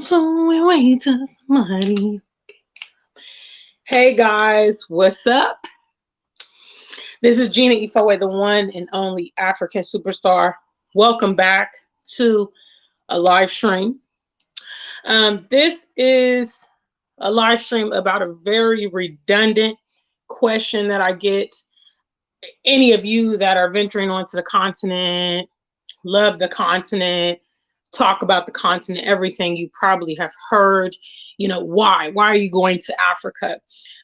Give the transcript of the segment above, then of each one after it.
So we wait till somebody. Hey guys, what's up? This is Gina Ifowe, the one and only African superstar. Welcome back to a live stream. This is a live stream about a very redundant question that I get. Any of you that are venturing onto the continent, love the continent, talk about the continent, everything you probably have heard. Why are you going to Africa?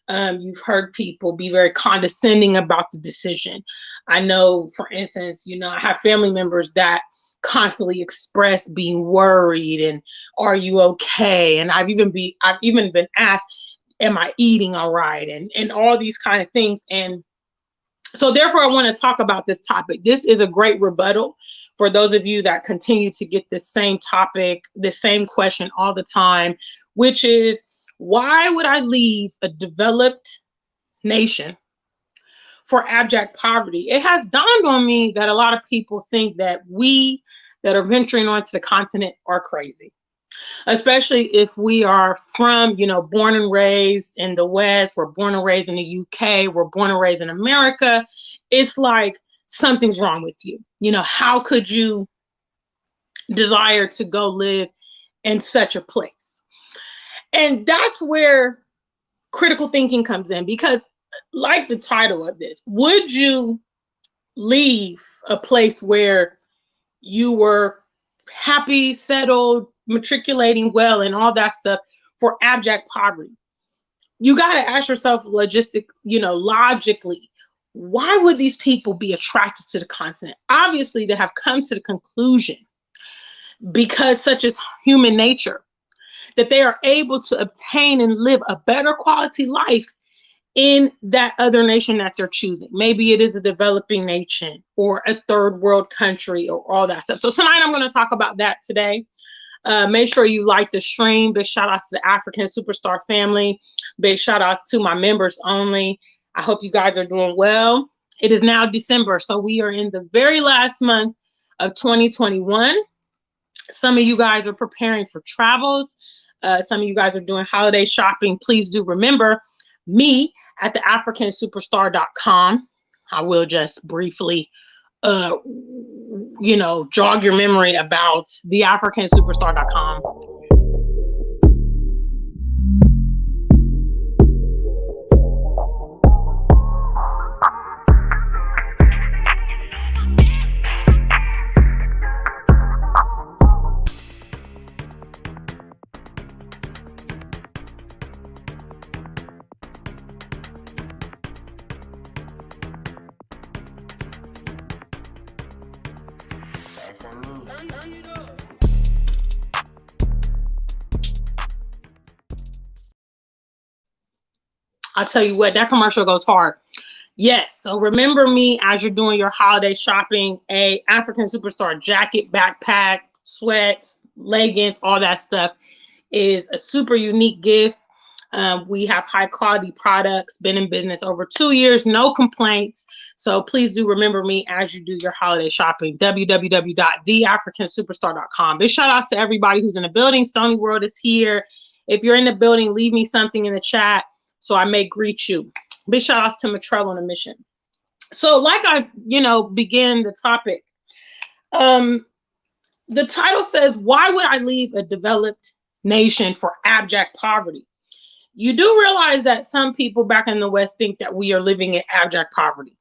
You've heard people be very condescending about the decision. I know, for instance, I have family members that constantly express being worried and are you okay? And I've even been asked, am I eating all right? And all these kind of things. And so therefore, I want to talk about this topic. This is a great rebuttal for those of you that continue to get this same topic, the same question all the time, which is, why would I leave a developed nation for abject poverty? It has dawned on me that a lot of people think that we that are venturing onto the continent are crazy, especially if we are from, born and raised in the West, we're born and raised in the UK, we're born and raised in America. It's like something's wrong with you. How could you desire to go live in such a place? And that's where critical thinking comes in, because like the title of this, would you leave a place where you were happy, settled, matriculating well, and all that stuff for abject poverty? You got to ask yourself logically, why would these people be attracted to the continent? Obviously, they have come to the conclusion, because such is human nature, that they are able to obtain and live a better quality life in that other nation that they're choosing. Maybe it is a developing nation or a third world country or all that stuff. So tonight I'm going to talk about that today. Make sure you like the stream. Big shout outs to the African Superstar family. Big shout outs to my members only. I hope you guys are doing well. It is now December, so we are in the very last month of 2021. Some of you guys are preparing for travels. Some of you guys are doing holiday shopping. Please do remember me at theafricansuperstar.com. I will just briefly, jog your memory about theafricansuperstar.com. I'll tell you what, that commercial goes hard. Yes, so remember me as you're doing your holiday shopping. A African Superstar jacket, backpack, sweats, leggings, all that stuff is a super unique gift. We have high quality products, been in business over 2 years, no complaints. So please do remember me as you do your holiday shopping. www.theafricansuperstar.com. Big shout outs to everybody who's in the building. Stony World is here. If you're in the building, leave me something in the chat so I may greet you. Big shout outs to Matrell on a mission. So like I, begin the topic. The title says, why would I leave a developed nation for abject poverty? You do realize that some people back in the West think that we are living in abject poverty.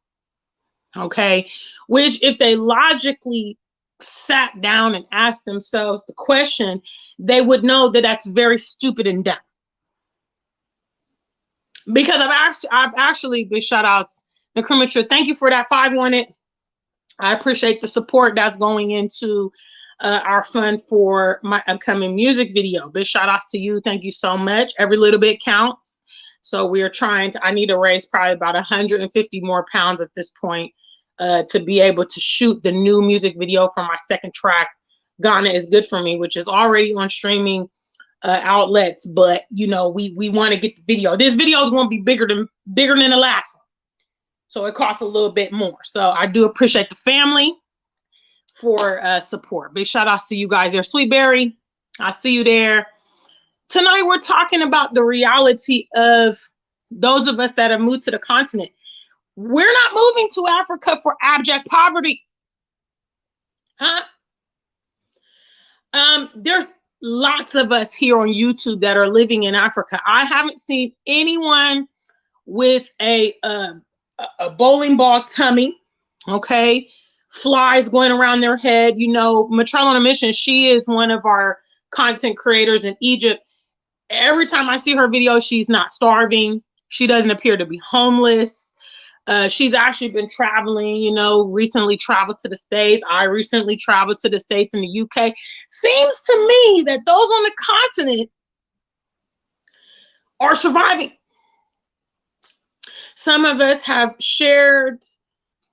Okay. Which, if they logically sat down and asked themselves the question, they would know that that's very stupid and dumb. Because I've actually been shout outs the Cremature. Thank you for that 5-1. I appreciate the support that's going into our fund for my upcoming music video. Big shout outs to you. Thank you so much. Every little bit counts. So we are I need to raise probably about 150 more pounds at this point to be able to shoot the new music video for my second track, Ghana is Good For Me, which is already on streaming outlets, but we want to get the video. This video is going to be bigger than the last one, so it costs a little bit more. So I do appreciate the family for support. Big shout outs to you guys there. Sweetberry, I see you there. Tonight, we're talking about the reality of those of us that have moved to the continent. We're not moving to Africa for abject poverty. Huh? There's lots of us here on YouTube that are living in Africa. I haven't seen anyone with a bowling ball tummy, okay? Flies going around their head. You know, Maternal on a Mission, she is one of our content creators in Egypt. Every time I see her video, she's not starving. She doesn't appear to be homeless. She's actually been traveling, you know, recently traveled to the States. I recently traveled to the States and the UK. Seems to me that those on the continent are surviving. Some of us have shared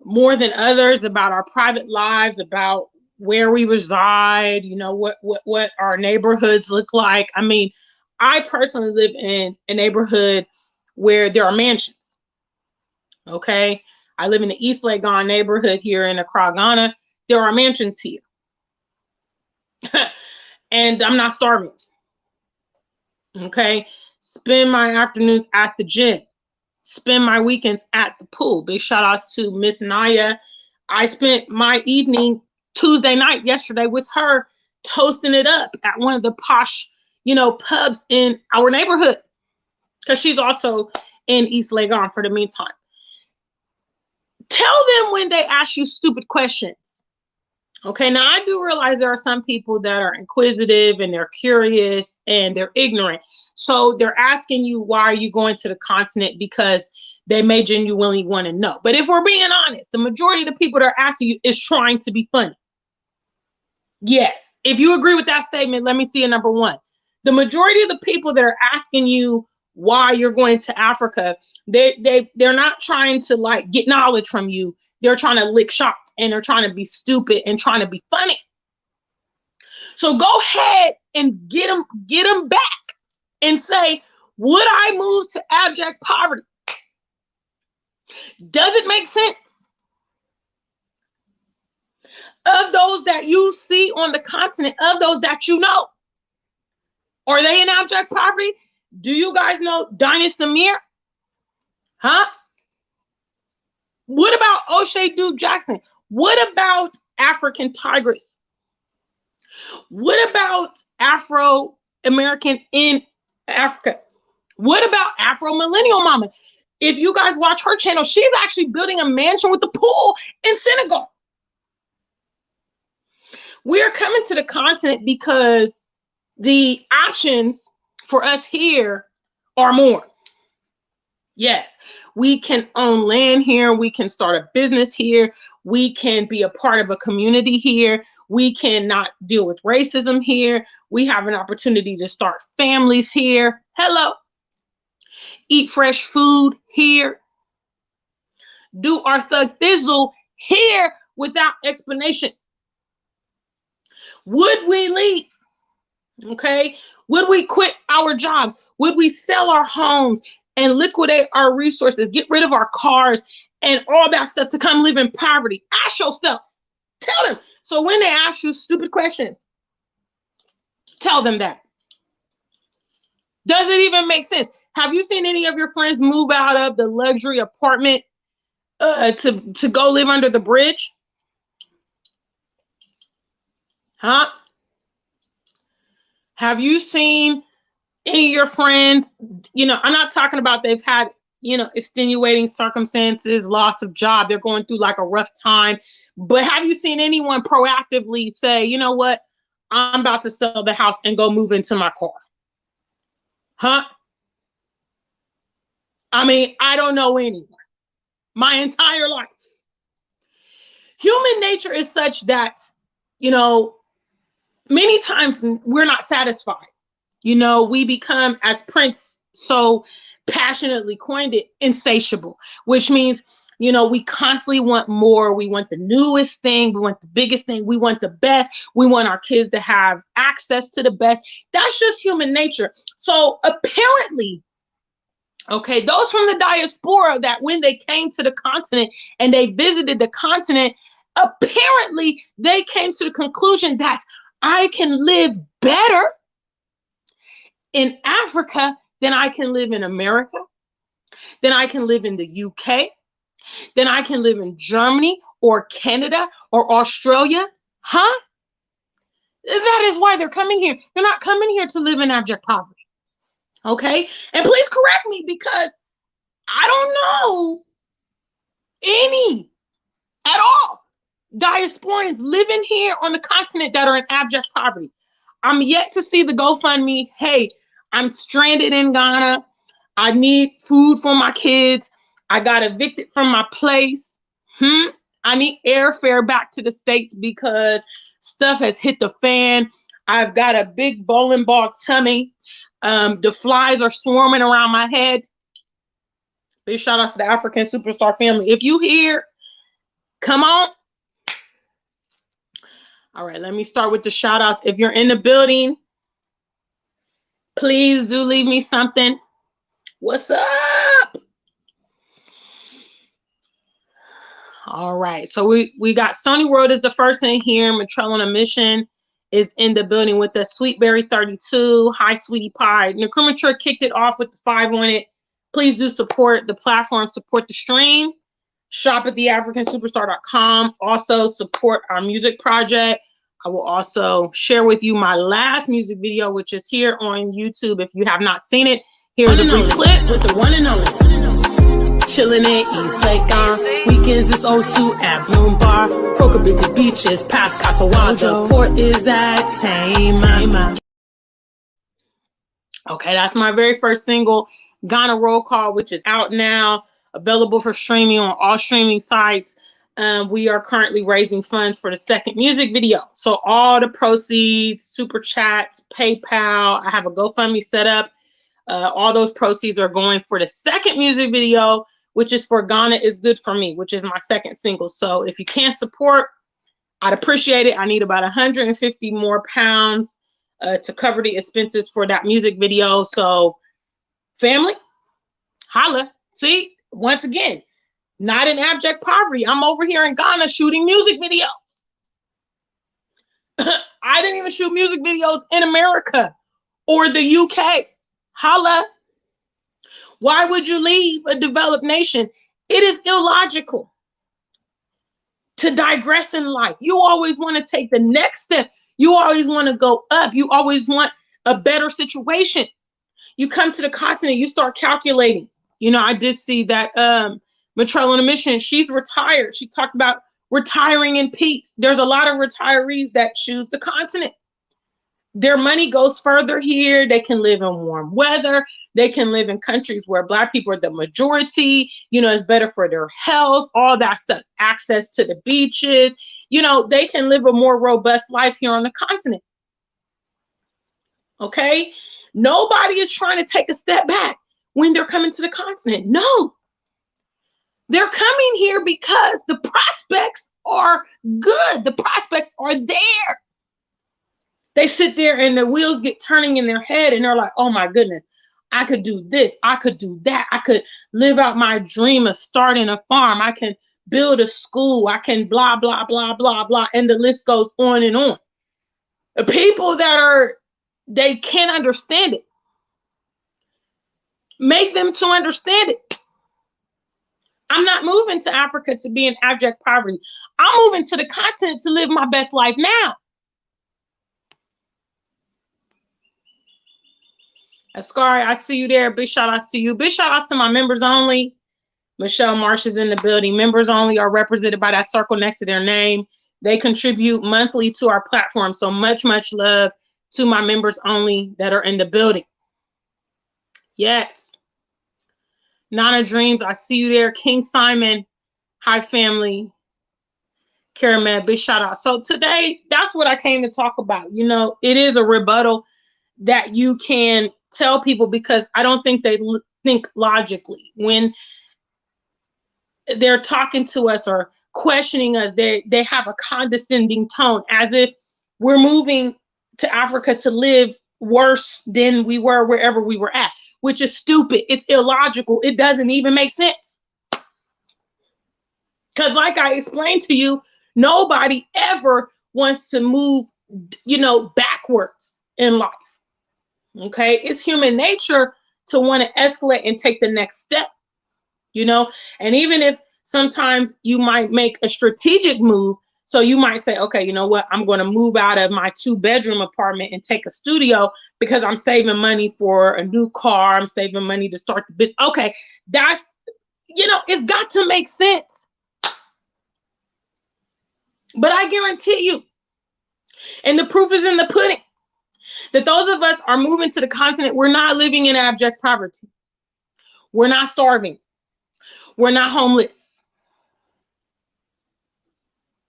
more than others about our private lives, about where we reside, you know, what our neighborhoods look like. I mean, I personally live in a neighborhood where there are mansions. Okay, I live in the East Legon neighborhood here in Accra, Ghana. There are mansions here. And I'm not starving. Okay, spend my afternoons at the gym. Spend my weekends at the pool. Big shout outs to Miss Naya. I spent my evening Tuesday night yesterday with her, toasting it up at one of the posh, you know, pubs in our neighborhood, because she's also in East Legon for the meantime. Tell them when they ask you stupid questions. Okay, now I do realize there are some people that are inquisitive and they're curious and they're ignorant. So they're asking you, why are you going to the continent? Because they may genuinely want to know. But if we're being honest, the majority of the people that are asking you is trying to be funny. Yes, if you agree with that statement, let me see a number one. The majority of the people that are asking you why you're going to Africa, they're not trying to like get knowledge from you. They're trying to lick shots and they're trying to be stupid and trying to be funny. So go ahead and get them back and say, would I move to abject poverty? Does it make sense? Of those that you see on the continent, of those that you know, are they in abject poverty? Do you guys know Dinah Samir? Huh? What about O'Shea Duke Jackson? What about African Tigress? What about Afro-American in Africa? What about Afro Millennial Mama? If you guys watch her channel, she's actually building a mansion with a pool in Senegal. We're coming to the continent because the options for us here are more. Yes, we can own land here. We can start a business here. We can be a part of a community here. We can not deal with racism here. We have an opportunity to start families here. Hello. Eat fresh food here. Do our thug thizzle here without explanation. Would we leave? Okay. Would we quit our jobs? Would we sell our homes and liquidate our resources, get rid of our cars and all that stuff to come live in poverty? Ask yourself. Tell them. So when they ask you stupid questions, tell them that. Does it even make sense? Have you seen any of your friends move out of the luxury apartment to go live under the bridge? Huh? Have you seen any of your friends, you know, I'm not talking about they've had, you know, extenuating circumstances, loss of job, they're going through like a rough time, but have you seen anyone proactively say, you know what, I'm about to sell the house and go move into my car? Huh? I mean, I don't know anyone. My entire life. Human nature is such that, you know, many times we're not satisfied. You know, we become, as Prince so passionately coined it, insatiable, which means, you know, we constantly want more. We want the newest thing. We want the biggest thing. We want the best. We want our kids to have access to the best. That's just human nature. So apparently, okay, those from the diaspora that when they came to the continent and they visited the continent, apparently they came to the conclusion that I can live better in Africa, then I can live in America. Then I can live in the UK. Then I can live in Germany or Canada or Australia. Huh? That is why they're coming here. They're not coming here to live in abject poverty. Okay? And please correct me, because I don't know any at all diasporans living here on the continent that are in abject poverty. I'm yet to see the GoFundMe. Hey, I'm stranded in Ghana. I need food for my kids. I got evicted from my place. I need airfare back to the States because stuff has hit the fan. I've got a big bowling ball tummy. The flies are swarming around my head. Big shout out to the African Superstar family. If you here, come on. All right, let me start with the shout outs. If you're in the building, please do leave me something. What's up? All right, so we got Stony World is the first in here. Matrell on a Mission is in the building with us. Sweetberry 32. Hi, Sweetie Pie. Nakumature kicked it off with the 5 on it. Please do support the platform, support the stream. Shop at theafricansuperstar.com. Also support our music project. I will also share with you my last music video, which is here on YouTube. If you have not seen it, here's a brief clip with the one and only. Chilling in East Lake on weekends, it's Osu at Bloom Bar. Crocobit beaches, past Casawajo. Port is at Tama. Okay, that's my very first single, Ghana Roll Call, which is out now, available for streaming on all streaming sites. We are currently raising funds for the second music video. So all the proceeds, super chats, PayPal, I have a GoFundMe set up. All those proceeds are going for the second music video, which is for Ghana is Good for Me, which is my second single. So if you can't support, I'd appreciate it. I need about 150 more pounds to cover the expenses for that music video. So family, holla. See, once again, not in abject poverty. I'm over here in Ghana shooting music videos. I didn't even shoot music videos in America or the UK. Holla. Why would you leave a developed nation? It is illogical to digress in life. You always want to take the next step. You always want to go up. You always want a better situation. You come to the continent, you start calculating. You know, I did see that Matrell on a Mission, she's retired. She talked about retiring in peace. There's a lot of retirees that choose the continent. Their money goes further here. They can live in warm weather. They can live in countries where Black people are the majority. You know, it's better for their health, all that stuff. Access to the beaches. You know, they can live a more robust life here on the continent. Okay? Nobody is trying to take a step back when they're coming to the continent. No. They're coming here because the prospects are good. The prospects are there. They sit there and the wheels get turning in their head and they're like, oh my goodness, I could do this. I could do that. I could live out my dream of starting a farm. I can build a school. I can blah, blah, blah, blah, blah. And the list goes on and on. The people that they can't understand it. Make them to understand it. I'm not moving to Africa to be in abject poverty. I'm moving to the continent to live my best life now. Ascari, I see you there. Big shout out to you. Big shout out to my members only. Michelle Marsh is in the building. Members only are represented by that circle next to their name. They contribute monthly to our platform. So much, much love to my members only that are in the building. Yes. Nana Dreams, I see you there. King Simon, hi family. Karamed, big shout out. So today, that's what I came to talk about. You know, it is a rebuttal that you can tell people because I don't think they think logically. When they're talking to us or questioning us, they have a condescending tone as if we're moving to Africa to live worse than we were wherever we were at, which is stupid. It's illogical. It doesn't even make sense. Because like I explained to you, nobody ever wants to move, you know, backwards in life. Okay, it's human nature to want to escalate and take the next step, you know, and even if sometimes you might make a strategic move. So you might say, okay, you know what, I'm going to move out of my 2-bedroom apartment and take a studio because I'm saving money for a new car. I'm saving money to start the business. Okay, that's, you know, it's got to make sense. But I guarantee you, and the proof is in the pudding, that those of us are moving to the continent, we're not living in abject poverty. We're not starving. We're not homeless.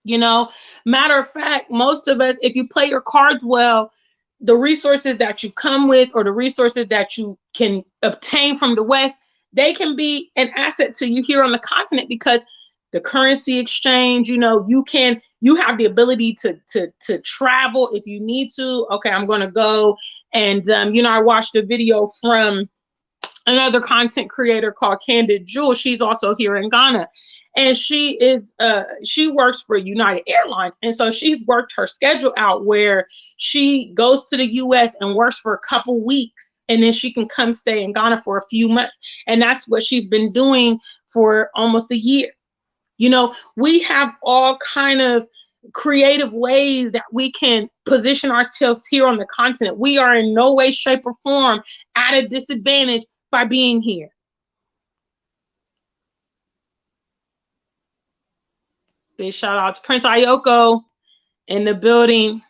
You know, matter of fact, most of us, if you play your cards well, the resources that you come with or the resources that you can obtain from the West, they can be an asset to you here on the continent because the currency exchange, you know, you have the ability to travel if you need to. Okay, I'm going to go. And, you know, I watched a video from another content creator called Candid Jewel. She's also here in Ghana. And she works for United Airlines. And so she's worked her schedule out where she goes to the US and works for a couple weeks. And then she can come stay in Ghana for a few months. And that's what she's been doing for almost a year. You know, we have all kind of creative ways that we can position ourselves here on the continent. We are in no way, shape, or form at a disadvantage by being here. Big shout out to Prince Ayoko in the building.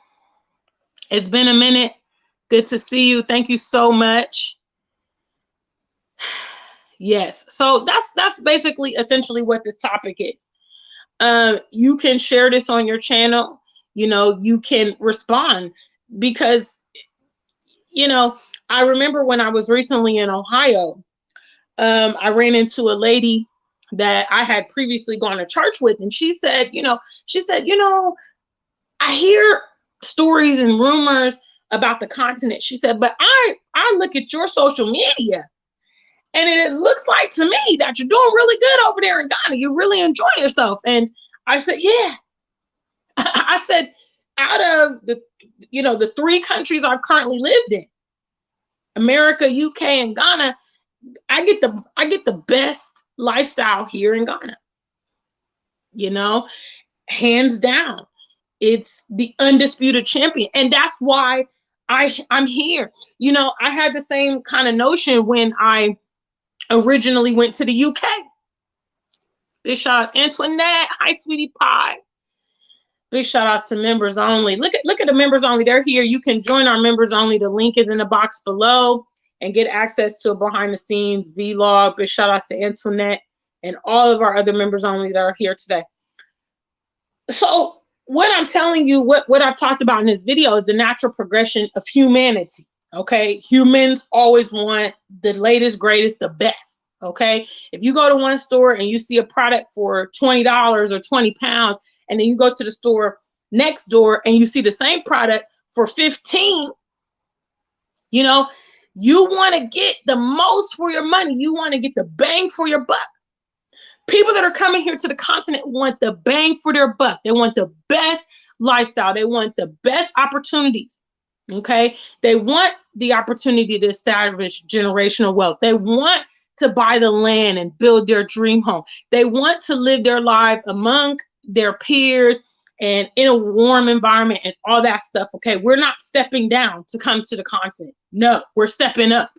It's been a minute. Good to see you. Thank you so much. Yes. So that's basically essentially what this topic is. You can share this on your channel. You know, you can respond because, you know, I remember when I was recently in Ohio, I ran into a lady that I had previously gone to church with, and she said, you know, I hear stories and rumors about the continent. She said, but I look at your social media and it looks like to me that you're doing really good over there in Ghana. You really enjoy yourself. And I said, yeah. I said, out of the, you know, the 3 countries I've currently lived in, America, UK, and Ghana, I get the best lifestyle here in Ghana. You know, hands down. It's the undisputed champion. And that's why I'm here. You know, I had the same kind of notion when I originally went to the UK. Big shout out Antoinette. Hi, sweetie pie. Big shout outs to members only. Look at the members only. They're here. You can join our members only. The link is in the box below and get access to a behind the scenes vlog. Big shout outs to Antoinette and all of our other members only that are here today. So what I'm telling you, what I've talked about in this video is the natural progression of humanity. Okay, humans always want the latest, greatest, the best. Okay, if you go to one store and you see a product for $20 or 20 pounds, and then you go to the store next door and you see the same product for 15, you know, you want to get the most for your money. You want to get the bang for your buck. People that are coming here to the continent want the bang for their buck. They want the best lifestyle. They want the best opportunities. Okay. They want the opportunity to establish generational wealth. They want to buy the land and build their dream home. They want to live their life among their peers and in a warm environment and all that stuff. Okay. We're not stepping down to come to the continent. No, we're stepping up.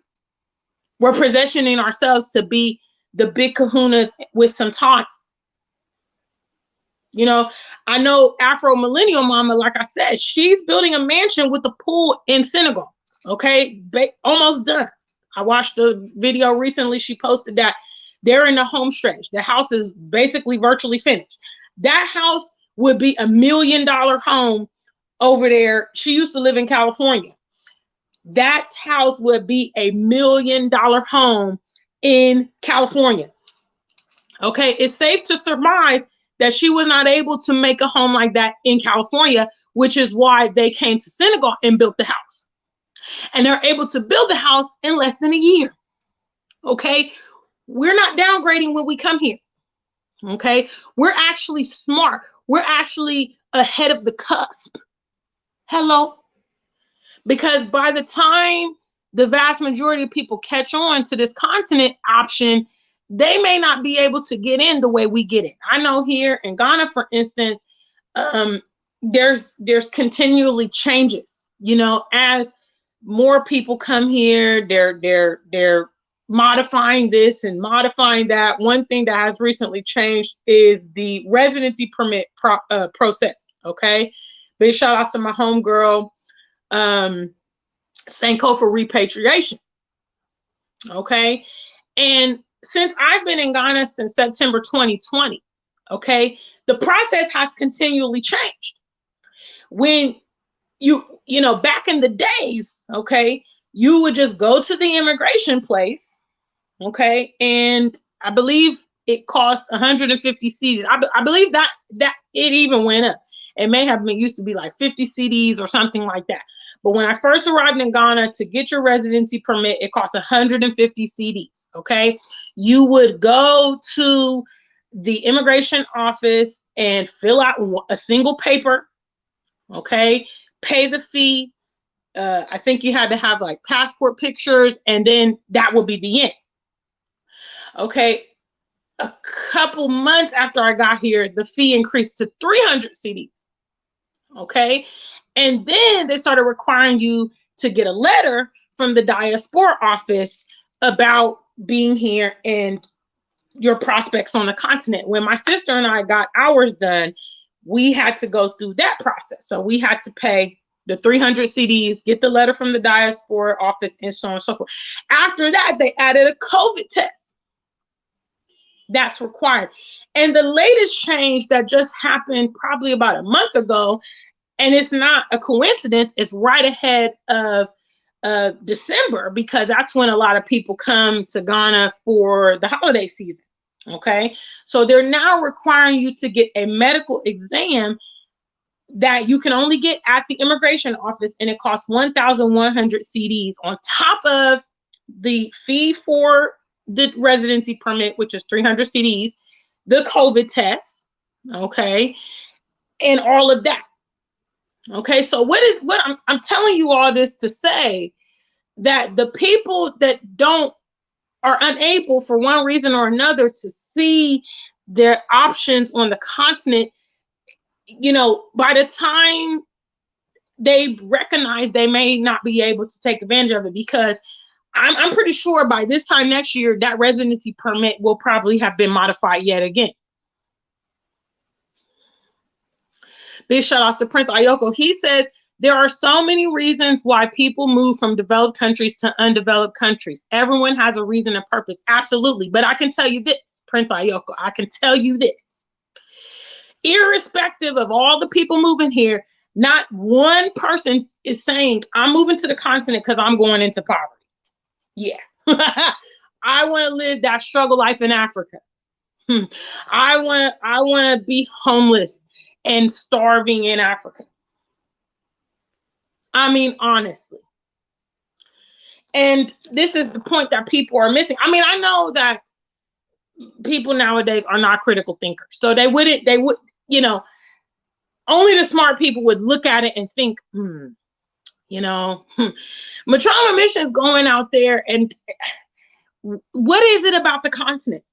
We're positioning ourselves to be the big kahunas with some time. You know, I know Afro Millennial Mama, like I said, she's building a mansion with a pool in Senegal. Okay, almost done. I watched the video recently. She posted that they're in the home stretch. The house is basically virtually finished. That house would be $1 million home over there. She used to live in California. That house would be $1 million home in California. Okay, it's safe to surmise that she was not able to make a home like that in California, which is why they came to Senegal and built the house. And they're able to build the house in less than a year. Okay, we're not downgrading when we come here. Okay, we're actually smart. We're actually ahead of the cusp. Hello. Because by the time the vast majority of people catch on to this continent option, they may not be able to get in the way we get in. I know here in Ghana, for instance, there's continually changes, you know, as more people come here, they're modifying this and modifying that. One thing that has recently changed is the residency permit process. Okay, big shout outs to my homegirl, Sanko, for repatriation. Okay, and since I've been in Ghana since September 2020, okay, the process has continually changed. When you know, back in the days, okay, you would just go to the immigration place, okay, and I believe it cost 150 cedis. I believe that it even went up. It may have been used to be like 50 cedis or something like that. But when I first arrived in Ghana, to get your residency permit, it cost 150 cedis. Okay, you would go to the immigration office and fill out a single paper. Okay, pay the fee. I think you had to have like passport pictures, and then that will be the end. Okay, a couple months after I got here, the fee increased to 300 cedis. Okay, and then they started requiring you to get a letter from the diaspora office about being here and your prospects on the continent. When my sister and I got ours done, we had to go through that process. So we had to pay the 300 cedis, get the letter from the diaspora office, and so on and so forth. After that, they added a COVID test. That's required. And the latest change that just happened probably about a month ago, and it's not a coincidence, it's right ahead of December, because that's when a lot of people come to Ghana for the holiday season. Okay, so they're now requiring you to get a medical exam that you can only get at the immigration office, and it costs 1,100 cedis on top of the fee for the residency permit, which is 300 cedis, the COVID test, okay, and all of that. Okay, so what I'm telling you all this to say that the people that are unable for one reason or another to see their options on the continent, you know, by the time they recognize, they may not be able to take advantage of it, because I'm pretty sure by this time next year, that residency permit will probably have been modified yet again. Big shout out to Prince Ayoko. He says, there are so many reasons why people move from developed countries to undeveloped countries. Everyone has a reason and purpose. Absolutely. But I can tell you this, Prince Ayoko, I can tell you this. Irrespective of all the people moving here, not one person is saying, I'm moving to the continent because I'm going into poverty. Yeah. I want to live that struggle life in Africa. I want to be homeless and starving in Africa. I mean, honestly. And this is the point that people are missing. I mean, I know that people nowadays are not critical thinkers. So they would, you know, only the smart people would look at it and think, you know, Matrona Mission's going out there, and what is it about the continent?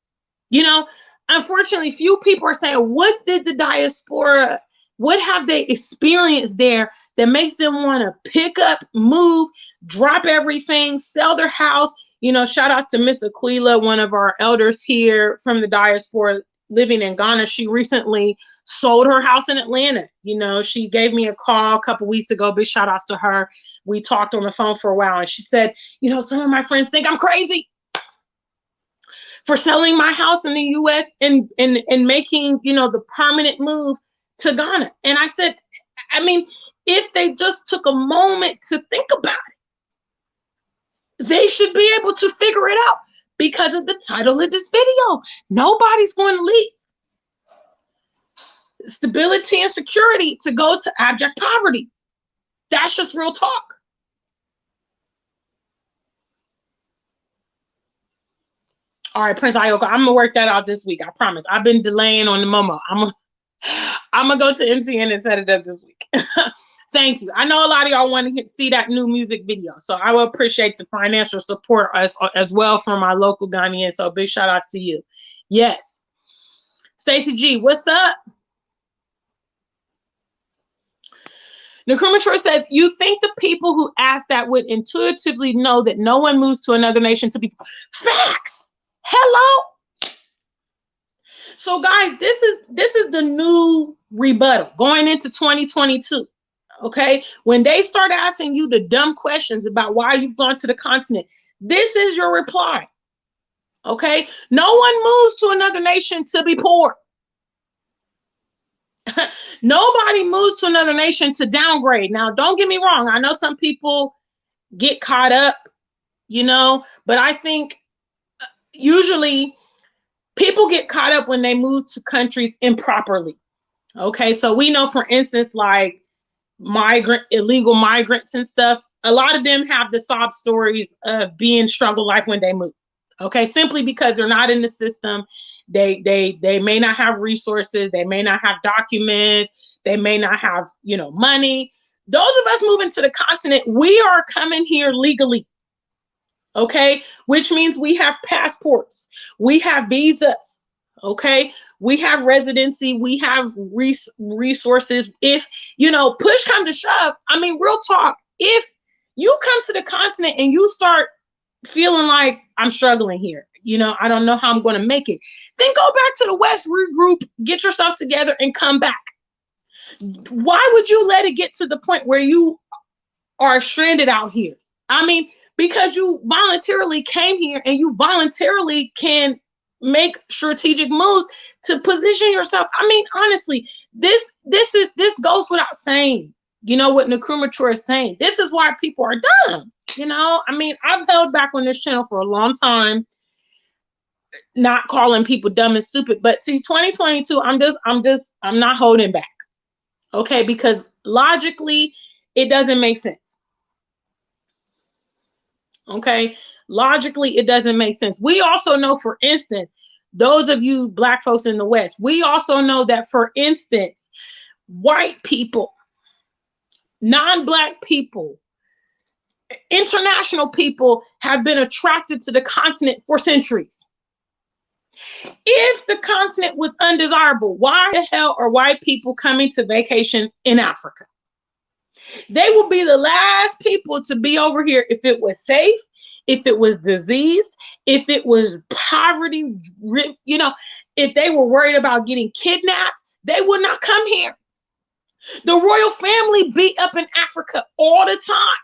You know, unfortunately, few people are saying, what did the diaspora, what have they experienced there that makes them want to pick up, move, drop everything, sell their house? You know, shout outs to Miss Aquila, one of our elders here from the diaspora living in Ghana. She recently sold her house in Atlanta. You know, she gave me a call a couple weeks ago. Big shout outs to her. We talked on the phone for a while, and she said, you know, some of my friends think I'm crazy for selling my house in the US and making, you know, the permanent move to Ghana. And I said, I mean, if they just took a moment to think about it, they should be able to figure it out, because of the title of this video. Nobody's going to leave stability and security to go to abject poverty. That's just real talk. All right, Prince Ayoko, I'm gonna work that out this week. I promise. I've been delaying on the Momo. I'm gonna go to MTN and set it up this week. Thank you. I know a lot of y'all want to see that new music video, so I will appreciate the financial support as well from my local Ghanaians. So big shout outs to you. Yes. Stacy G, what's up? Nkrumah says, you think the people who ask that would intuitively know that no one moves to another nation to be facts. Hello. So guys, this is the new rebuttal going into 2022. Okay, when they start asking you the dumb questions about why you've gone to the continent, this is your reply. Okay, no one moves to another nation to be poor. Nobody moves to another nation to downgrade. Now, don't get me wrong. I know some people get caught up, but I think usually people get caught up when they move to countries improperly. Okay, so we know, for instance, like illegal migrants and stuff, a lot of them have the sob stories of being struggle life when they move. Okay, simply because they're not in the system. They may not have resources, they may not have documents, they may not have, money. Those of us moving to the continent, we are coming here legally. Okay, which means we have passports, we have visas, okay, we have residency, we have resources. If push come to shove, I mean, real talk, if you come to the continent and you start feeling like I'm struggling here, I don't know how I'm going to make it, then go back to the West, regroup, get yourself together, and come back. Why would you let it get to the point where you are stranded out here? I mean, because you voluntarily came here and you voluntarily can make strategic moves to position yourself. I mean, honestly, this goes without saying. You know what Nkrumah is saying? This is why people are dumb. I mean, I've held back on this channel for a long time, not calling people dumb and stupid. But see, 2022, I'm not holding back. Okay, because logically, it doesn't make sense. Okay, logically, it doesn't make sense. We also know, for instance, those of you Black folks in the West, we also know that, for instance, white people, non-Black people, international people have been attracted to the continent for centuries. If the continent was undesirable, why the hell are white people coming to vacation in Africa? They will be the last people to be over here if it was safe, if it was diseased, if it was poverty, if they were worried about getting kidnapped, they would not come here. The royal family be up in Africa all the time.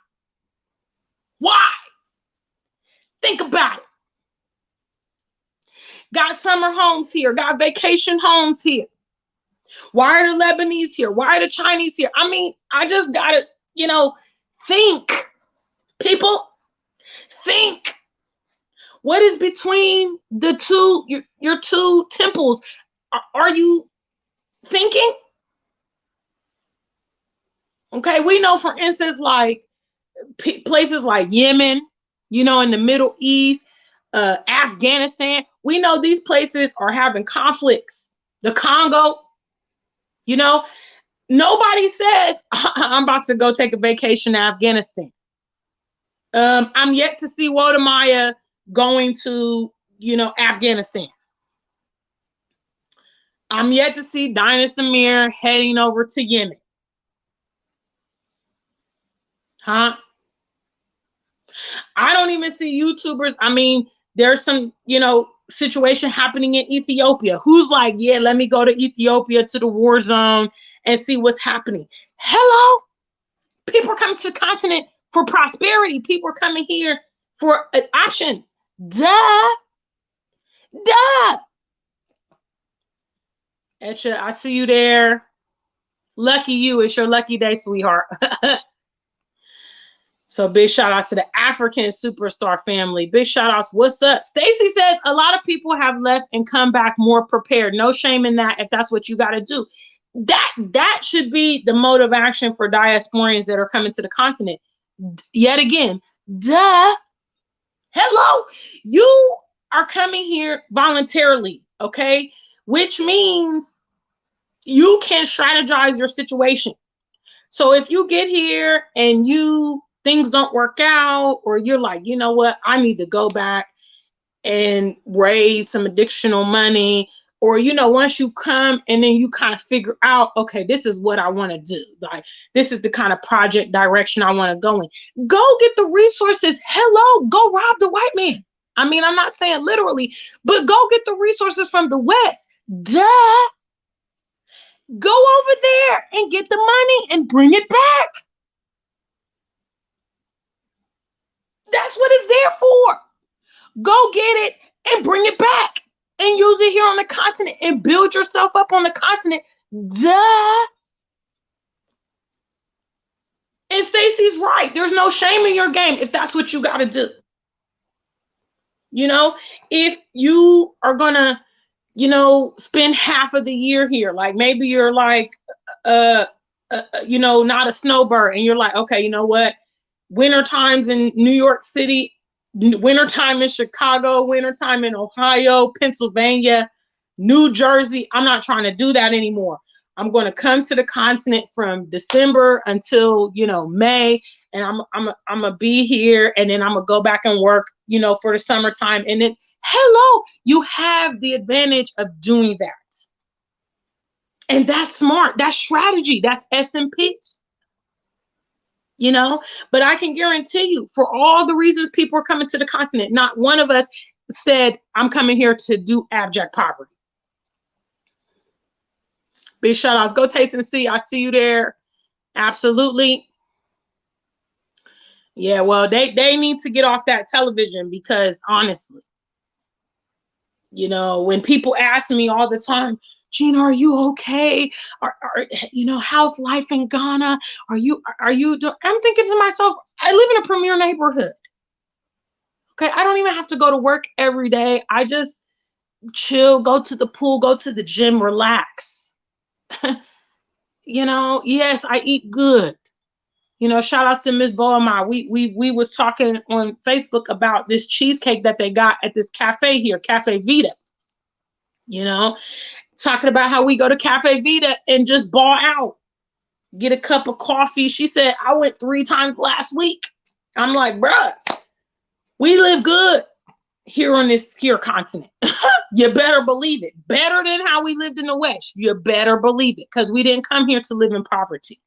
Why? Think about it. Got summer homes here, got vacation homes here. Why are the Lebanese here? Why are the Chinese here? I mean, I just gotta, think. People, think. What is between the two, your two temples? Are you thinking? Okay, we know, for instance, like places like Yemen, in the Middle East, Afghanistan. We know these places are having conflicts. The Congo, nobody says, I'm about to go take a vacation to Afghanistan. I'm yet to see Wode Maya going to, Afghanistan. I'm yet to see Dinah Samir heading over to Yemen. Huh? I don't even see YouTubers. I mean, there's some, situation happening in Ethiopia. Who's like, yeah, let me go to Ethiopia, to the war zone, and see what's happening. Hello? People are coming to the continent for prosperity. People are coming here for options. Duh. Etcha, I see you there. Lucky you. It's your lucky day, sweetheart. So big shout outs to the African superstar family. Big shout outs. What's up? Stacy says a lot of people have left and come back more prepared. No shame in that if that's what you got to do. That should be the mode of action for diasporians that are coming to the continent. Yet again, duh. Hello. You are coming here voluntarily, okay? Which means you can strategize your situation. So if you get here and things don't work out, or you're like, you know what, I need to go back and raise some additional money, or once you come and then you kind of figure out, okay, this is what I want to do, like this is the kind of project direction I want to go in, go get the resources. Hello, go rob the white man. I mean, I'm not saying literally, but go get the resources from the West. Duh. Go over there and get the money and bring it back. That's what it's there for. Go get it and bring it back and use it here on the continent and build yourself up on the continent. Duh. And Stacey's right. There's no shame in your game if that's what you got to do. If you are going to, spend half of the year here, like maybe you're like, not a snowbird, and you're like, okay, you know what? Winter times in New York City, wintertime in Chicago, wintertime in Ohio, Pennsylvania, New Jersey. I'm not trying to do that anymore. I'm going to come to the continent from December until, May, and I'm going to be here, and then I'm going to go back and work, for the summertime. And then, hello, you have the advantage of doing that. And that's smart. That's strategy. That's S&P. But I can guarantee you, for all the reasons people are coming to the continent, not one of us said, I'm coming here to do abject poverty. Big shout outs. Go taste and see. I see you there. Absolutely. Yeah, well, they need to get off that television, because honestly, when people ask me all the time, Gina, are you okay? How's life in Ghana? I'm thinking to myself, I live in a premier neighborhood. Okay, I don't even have to go to work every day. I just chill, go to the pool, go to the gym, relax. Yes, I eat good. Shout outs to Miss Boama. We was talking on Facebook about this cheesecake that they got at this cafe here, Cafe Vita. Talking about how we go to Cafe Vita and just ball out, get a cup of coffee. She said, I went 3 times last week. I'm like, bruh, we live good here on this continent. You better believe it. Better than how we lived in the West. You better believe it, because we didn't come here to live in poverty.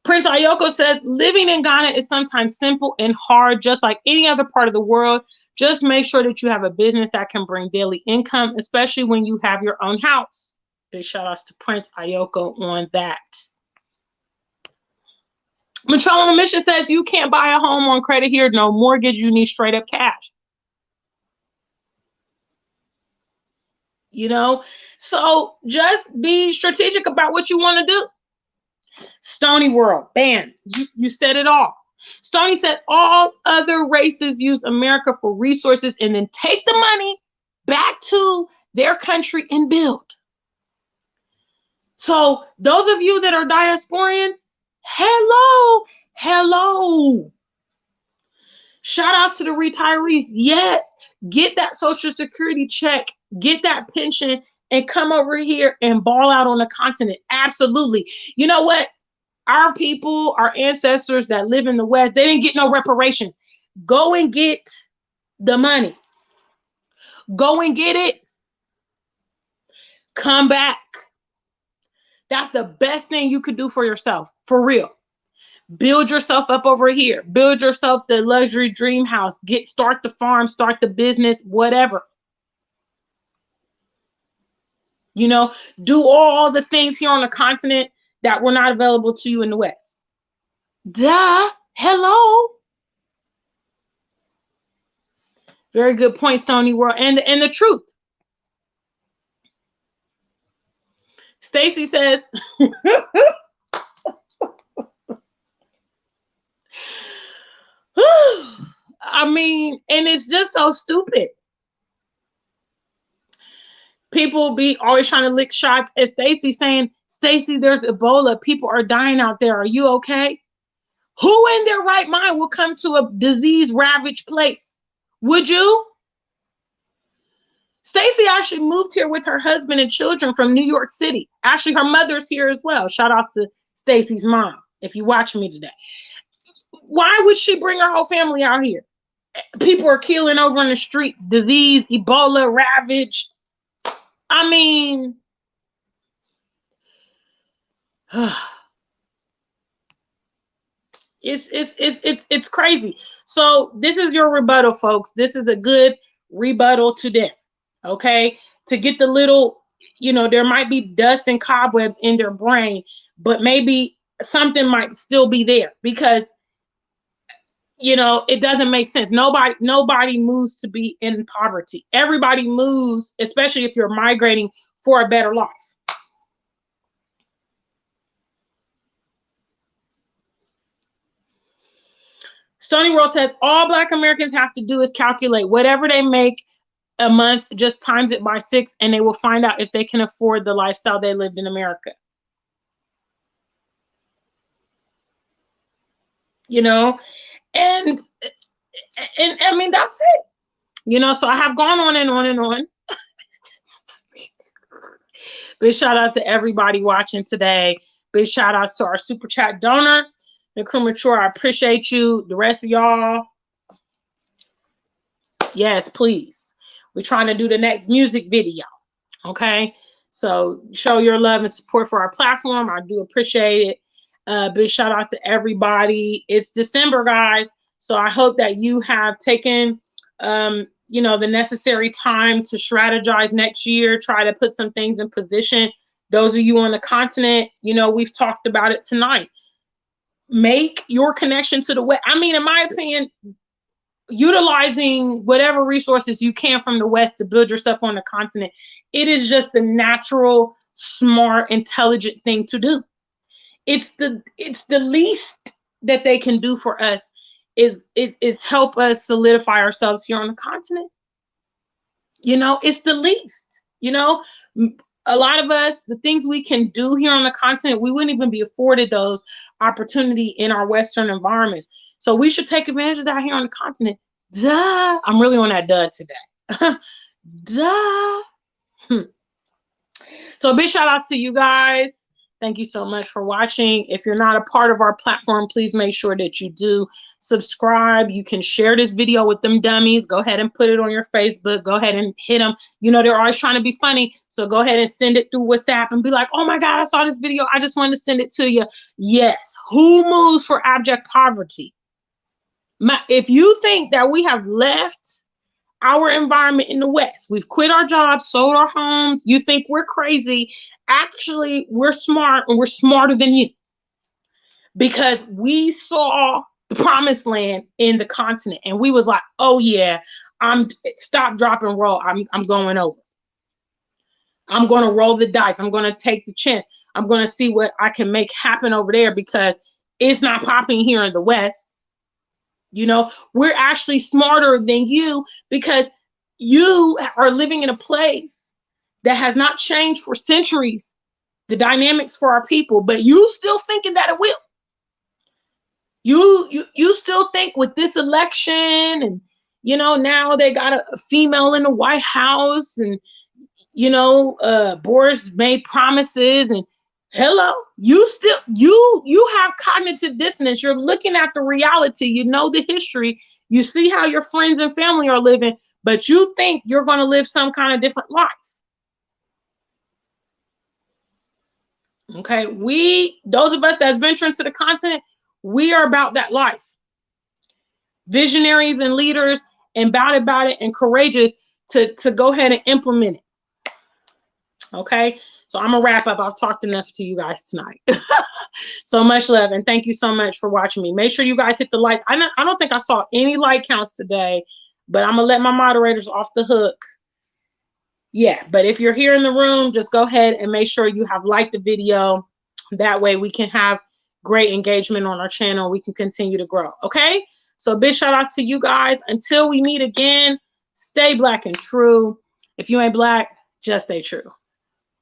Prince Ayoko says, living in Ghana is sometimes simple and hard, just like any other part of the world. Just make sure that you have a business that can bring daily income, especially when you have your own house. Big shout outs to Prince Ayoko on that. Michelle on a Mission says, you can't buy a home on credit here. No mortgage. You need straight up cash. So just be strategic about what you want to do. Stony World, bam, you said it all. Stony said all other races use America for resources and then take the money back to their country and build. So those of you that are diasporians, hello. Shout outs to the retirees. Yes, get that Social Security check, get that pension, and come over here and ball out on the continent. Absolutely. You know what? Our people, our ancestors that live in the West, they didn't get no reparations. Go and get the money. Go and get it. Come back. That's the best thing you could do for yourself, for real. Build yourself up over here. Build yourself the luxury dream house. Start the farm, start the business, whatever. Do all the things here on the continent that were not available to you in the West. Duh. Hello. Very good point, Stony World. And the truth. Stacy says, I mean, and it's just so stupid. People be always trying to lick shots at Stacy, saying, Stacy, there's Ebola. People are dying out there. Are you okay? Who in their right mind will come to a disease-ravaged place? Would you? Stacey actually moved here with her husband and children from New York City. Actually, her mother's here as well. Shout outs to Stacey's mom, if you're watching me today. Why would she bring her whole family out here? People are killing over in the streets, disease, Ebola ravaged. I mean, it's crazy. So this is your rebuttal, folks. This is a good rebuttal to them. Okay, to get the little, there might be dust and cobwebs in their brain, but maybe something might still be there because it doesn't make sense. Nobody moves to be in poverty. Everybody moves, especially if you're migrating for a better life. Stony World says all Black Americans have to do is calculate whatever they make a month, just times it by 6, and they will find out if they can afford the lifestyle they lived in America. And I mean, that's it. So I have gone on and on and on. Big shout out to everybody watching today. Big shout outs to our super chat donor, the Crew Mature. I appreciate you. The rest of y'all, yes, please. We're trying to do the next music video. Okay, so show your love and support for our platform. I do appreciate it. Big shout outs to everybody. It's December, guys, so I hope that you have taken the necessary time to strategize next year, try to put some things in position. Those of you on the continent, we've talked about it tonight. Make your connection to the West. I mean, in my opinion, utilizing whatever resources you can from the West to build yourself on the continent. It is just the natural, smart, intelligent thing to do. It's the least that they can do for us is help us solidify ourselves here on the continent. It's the least. A lot of us, the things we can do here on the continent, we wouldn't even be afforded those opportunity in our Western environments. So we should take advantage of that here on the continent. Duh. I'm really on that duh today. Duh. So big shout outs to you guys. Thank you so much for watching. If you're not a part of our platform, please make sure that you do subscribe. You can share this video with them dummies. Go ahead and put it on your Facebook. Go ahead and hit them. They're always trying to be funny. So go ahead and send it through WhatsApp and be like, oh my God, I saw this video. I just wanted to send it to you. Yes. Who moves for abject poverty? If you think that we have left our environment in the West, we've quit our jobs, sold our homes, you think we're crazy. Actually, we're smart, and we're smarter than you, because we saw the promised land in the continent and we was like, oh yeah, stop, drop, and roll. I'm going over. I'm going to roll the dice. I'm going to take the chance. I'm going to see what I can make happen over there, because it's not popping here in the West. We're actually smarter than you, because you are living in a place that has not changed for centuries, the dynamics for our people, but you still thinking that it will. You still think with this election, and now they got a female in the White House, and Boris made promises, and hello, you have cognitive dissonance. You're looking at the reality, the history, you see how your friends and family are living, but you think you're going to live some kind of different life. Okay, those of us that's venturing to the continent, we are about that life. Visionaries and leaders, and about it and courageous to go ahead and implement it. Okay, so I'm gonna wrap up. I've talked enough to you guys tonight. So much love, and thank you so much for watching me. Make sure you guys hit the likes. I don't think I saw any like counts today, but I'm gonna let my moderators off the hook. Yeah, but if you're here in the room, just go ahead and make sure you have liked the video. That way we can have great engagement on our channel. We can continue to grow. Okay, so big shout outs to you guys. Until we meet again, stay Black and true. If you ain't Black, just stay true.